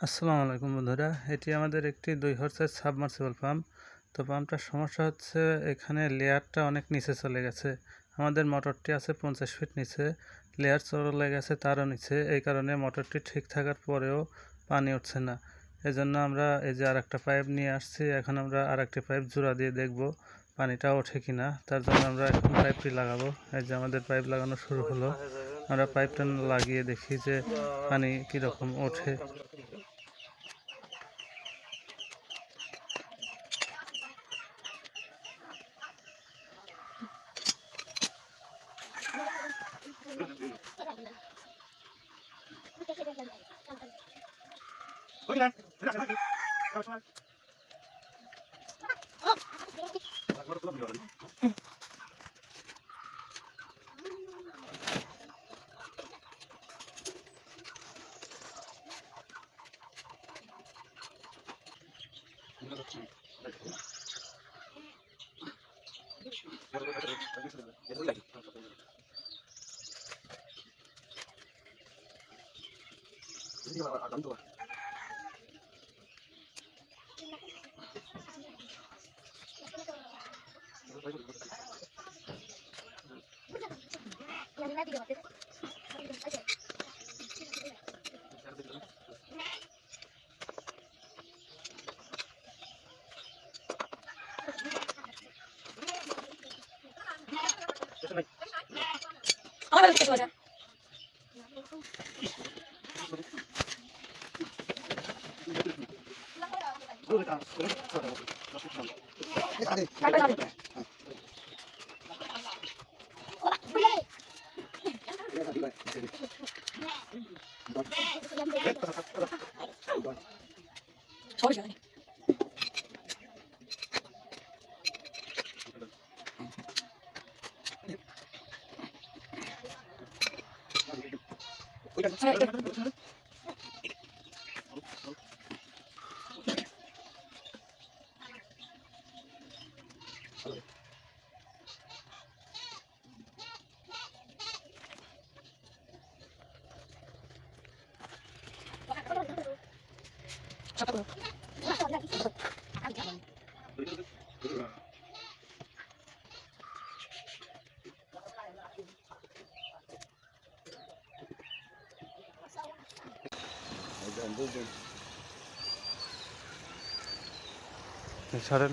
আসসালামু আলাইকুম বন্ধুরা, এটি আমাদের একটি 2 হর্সের সাবমার্সিবল পাম্প। তো পাম্পটার সমস্যা হচ্ছে এখানে লেয়ারটা অনেক নিচে চলে গেছে। আমাদের মোটরটি আছে 50 ফিট নিচে, লেয়ার চলে গেছে তারও নিচে। এই কারণে মোটরটি ঠিক থাকার পরেও পানি উঠছে না। এজন্য আমরা এই যে আরেকটা পাইপ নিয়ে আসছি। এখন আমরা আরেকটি পাইপ জোড়া দিয়ে দেখব পানিটা ওঠে কিনা। তার জন্য আমরা এখন পাইপটি লাগাবো। এই যে আমাদের পাইপ লাগানো শুরু হলো। আমরা পাইপটা লাগিয়ে দেখি যে পানি কীরকম ওঠে। সরেন।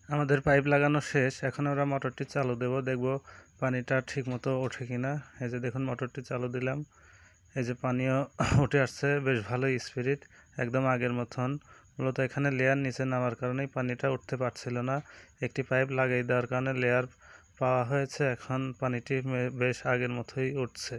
আমাদের পাইপ লাগানো শেষ। এখন আমরা মোটরটি চালু দেব, দেখব পানিটা ঠিকমতো ওঠে কিনা। এই যে দেখুন মোটরটি চালু দিলাম, এই যে পানিও উঠে আসছে, বেশ ভালোই স্পিরিট, একদম আগের মতন। মূলত এখানে লেয়ার নিচে নামার কারণেই পানিটা উঠতে পারছিল না। একটি পাইপ লাগিয়ে দেওয়ার কারণে লেয়ার পাওয়া হয়েছে, এখন পানিটি বেশ আগের মতোই উঠছে।